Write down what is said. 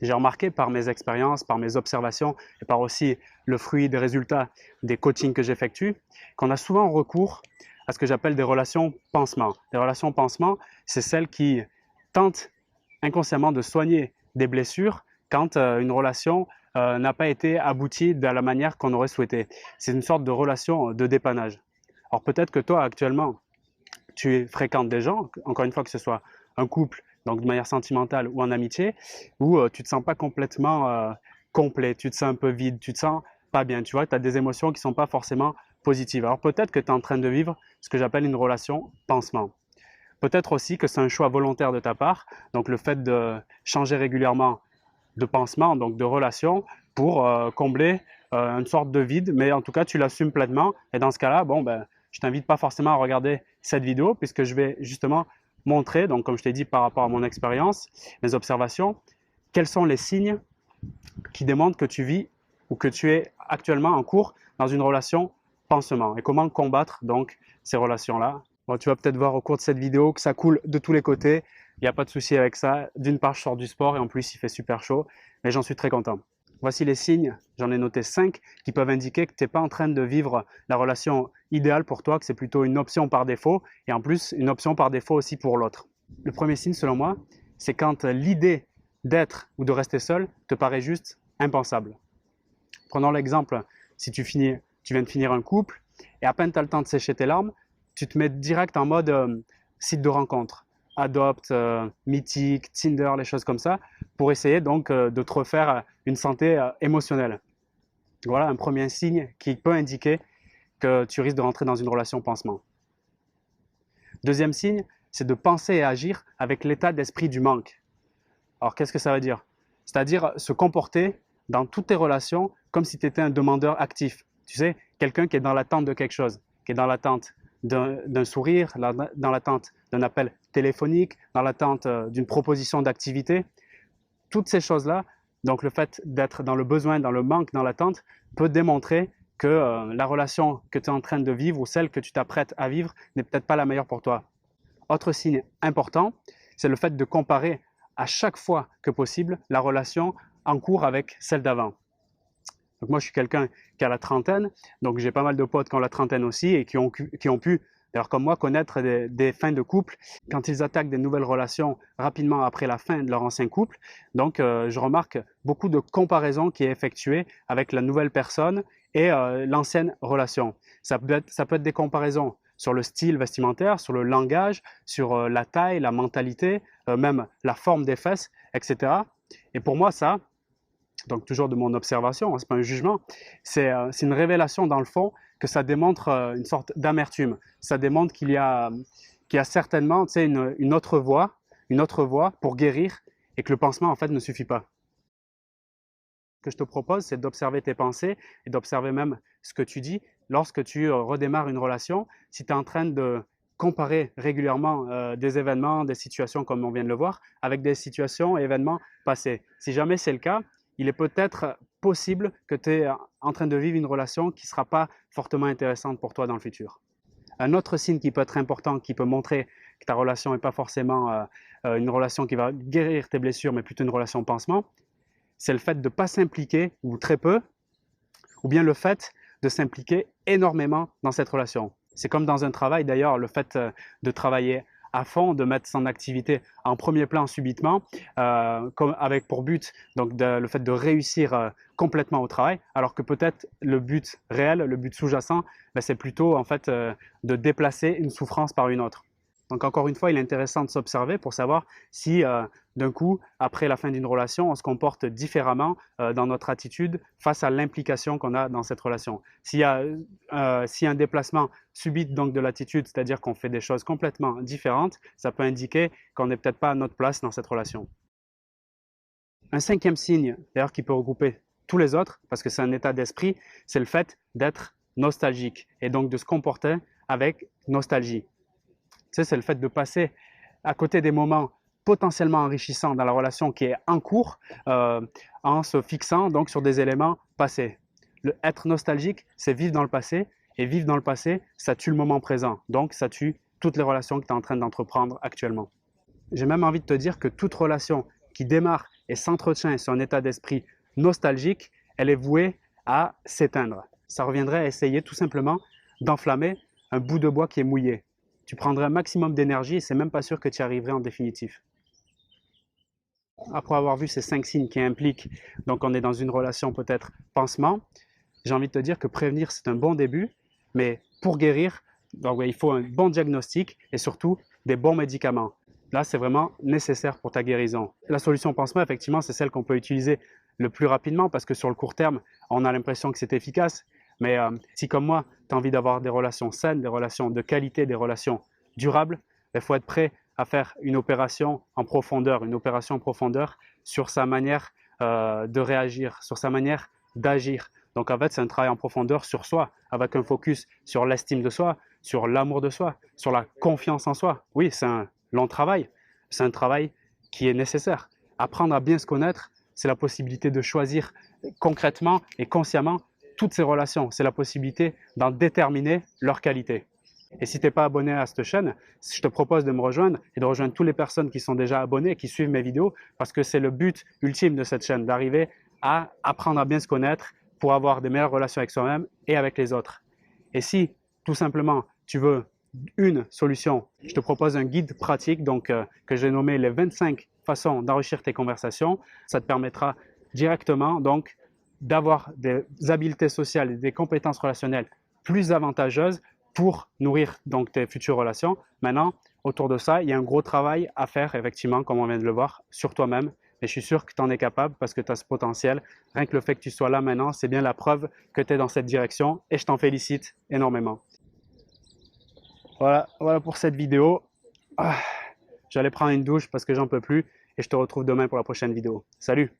J'ai remarqué par mes expériences, par mes observations et par aussi le fruit des résultats des coachings que j'effectue, qu'on a souvent recours à ce que j'appelle des relations pansement. Les relations pansement, c'est celles qui tentent inconsciemment de soigner des blessures quand une relation n'a pas été aboutie de la manière qu'on aurait souhaité. C'est une sorte de relation de dépannage. Alors peut-être que toi actuellement, tu fréquentes des gens, encore une fois que ce soit un couple, donc de manière sentimentale ou en amitié, où tu ne te sens pas complètement complet, tu te sens un peu vide, tu te sens pas bien, tu vois, tu as des émotions qui ne sont pas forcément positives. Alors peut-être que tu es en train de vivre ce que j'appelle une relation pansement. Peut-être aussi que c'est un choix volontaire de ta part, donc le fait de changer régulièrement de pansement, donc de relation, pour combler une sorte de vide, mais en tout cas tu l'assumes pleinement. Et dans ce cas-là, bon, ben, je t'invite pas forcément à regarder cette vidéo puisque je vais justement montrer, donc comme je t'ai dit par rapport à mon expérience, mes observations, quels sont les signes qui démontrent que tu vis ou que tu es actuellement en cours dans une relation pansement et comment combattre donc ces relations-là. Bon, tu vas peut-être voir au cours de cette vidéo que ça coule de tous les côtés. Il n'y a pas de souci avec ça. D'une part, je sors du sport et en plus, il fait super chaud, mais j'en suis très content. Voici les signes, j'en ai noté 5, qui peuvent indiquer que tu n'es pas en train de vivre la relation idéale pour toi, que c'est plutôt une option par défaut, et en plus, une option par défaut aussi pour l'autre. Le premier signe, selon moi, c'est quand l'idée d'être ou de rester seul te paraît juste impensable. Prenons l'exemple, si tu viens de finir un couple, et à peine tu as le temps de sécher tes larmes, tu te mets direct en mode site de rencontre. Adopt, Mythique, Tinder, les choses comme ça, pour essayer donc de te refaire une santé émotionnelle. Voilà un premier signe qui peut indiquer que tu risques de rentrer dans une relation pansement. Deuxième signe, c'est de penser et agir avec l'état d'esprit du manque. Alors qu'est-ce que ça veut dire? C'est-à-dire se comporter dans toutes tes relations comme si tu étais un demandeur actif. Tu sais, quelqu'un qui est dans l'attente de quelque chose, qui est dans l'attente d'un sourire, dans l'attente d'un appel téléphonique, dans l'attente d'une proposition d'activité. Toutes ces choses-là, donc le fait d'être dans le besoin, dans le manque, dans l'attente, peut démontrer que la relation que tu es en train de vivre ou celle que tu t'apprêtes à vivre n'est peut-être pas la meilleure pour toi. Autre signe important, c'est le fait de comparer à chaque fois que possible la relation en cours avec celle d'avant. Donc moi, je suis quelqu'un qui a la trentaine, donc j'ai pas mal de potes qui ont la trentaine aussi et qui ont pu, d'ailleurs comme moi, connaître des fins de couple quand ils attaquent des nouvelles relations rapidement après la fin de leur ancien couple. Donc je remarque beaucoup de comparaisons qui est effectuée avec la nouvelle personne et l'ancienne relation. Ça peut être des comparaisons sur le style vestimentaire, sur le langage, sur la taille, la mentalité, même la forme des fesses, etc. Et pour moi, ça, donc toujours de mon observation, hein, ce n'est pas un jugement, c'est une révélation dans le fond que ça démontre une sorte d'amertume. Ça démontre qu'il y a certainement une autre voie pour guérir et que le pansement en fait ne suffit pas. Ce que je te propose, c'est d'observer tes pensées et d'observer même ce que tu dis lorsque tu redémarres une relation. Si tu es en train de comparer régulièrement des événements, des situations comme on vient de le voir, avec des situations et événements passés. Si jamais c'est le cas, il est peut-être possible que tu es en train de vivre une relation qui ne sera pas fortement intéressante pour toi dans le futur. Un autre signe qui peut être important, qui peut montrer que ta relation n'est pas forcément une relation qui va guérir tes blessures, mais plutôt une relation pansement, c'est le fait de ne pas s'impliquer, ou très peu, ou bien le fait de s'impliquer énormément dans cette relation. C'est comme dans un travail d'ailleurs, le fait de travailler à fond, de mettre son activité en premier plan subitement, avec pour but donc le fait de réussir complètement au travail, alors que peut-être le but réel, le but sous-jacent, c'est plutôt en fait de déplacer une souffrance par une autre. Donc encore une fois, il est intéressant de s'observer pour savoir si d'un coup, après la fin d'une relation, on se comporte différemment dans notre attitude face à l'implication qu'on a dans cette relation. S'il y a un déplacement subit donc de l'attitude, c'est-à-dire qu'on fait des choses complètement différentes, ça peut indiquer qu'on n'est peut-être pas à notre place dans cette relation. Un cinquième signe, d'ailleurs qui peut regrouper tous les autres, parce que c'est un état d'esprit, c'est le fait d'être nostalgique et donc de se comporter avec nostalgie. Tu sais, c'est le fait de passer à côté des moments potentiellement enrichissants dans la relation qui est en cours en se fixant donc sur des éléments passés. Être nostalgique, c'est vivre dans le passé et vivre dans le passé, ça tue le moment présent. Donc, ça tue toutes les relations que tu es en train d'entreprendre actuellement. J'ai même envie de te dire que toute relation qui démarre et s'entretient sur un état d'esprit nostalgique, elle est vouée à s'éteindre. Ça reviendrait à essayer tout simplement d'enflammer un bout de bois qui est mouillé. Tu prendrais un maximum d'énergie et c'est même pas sûr que tu y arriverais en définitif. Après avoir vu ces 5 signes qui impliquent, donc on est dans une relation peut-être pansement, j'ai envie de te dire que prévenir c'est un bon début, mais pour guérir, donc, il faut un bon diagnostic et surtout des bons médicaments. Là, c'est vraiment nécessaire pour ta guérison. La solution pansement, effectivement, c'est celle qu'on peut utiliser le plus rapidement parce que sur le court terme, on a l'impression que c'est efficace. Mais si comme moi, tu as envie d'avoir des relations saines, des relations de qualité, des relations durables, il faut être prêt à faire une opération en profondeur sur sa manière de réagir, sur sa manière d'agir. Donc en fait, c'est un travail en profondeur sur soi, avec un focus sur l'estime de soi, sur l'amour de soi, sur la confiance en soi. Oui, c'est un long travail, c'est un travail qui est nécessaire. Apprendre à bien se connaître, c'est la possibilité de choisir concrètement et consciemment toutes ces relations. C'est la possibilité d'en déterminer leur qualité. Et si tu n'es pas abonné à cette chaîne, je te propose de me rejoindre et de rejoindre toutes les personnes qui sont déjà abonnées, qui suivent mes vidéos, parce que c'est le but ultime de cette chaîne, d'arriver à apprendre à bien se connaître pour avoir des meilleures relations avec soi-même et avec les autres. Et si, tout simplement, tu veux une solution, je te propose un guide pratique que j'ai nommé les 25 façons d'enrichir tes conversations. Ça te permettra directement donc d'avoir des habiletés sociales et des compétences relationnelles plus avantageuses pour nourrir donc tes futures relations. Maintenant, autour de ça, il y a un gros travail à faire, effectivement, comme on vient de le voir, sur toi-même. Et je suis sûr que tu en es capable parce que tu as ce potentiel. Rien que le fait que tu sois là maintenant, c'est bien la preuve que tu es dans cette direction et je t'en félicite énormément. Voilà pour cette vidéo. J'allais prendre une douche parce que j'en peux plus et je te retrouve demain pour la prochaine vidéo. Salut!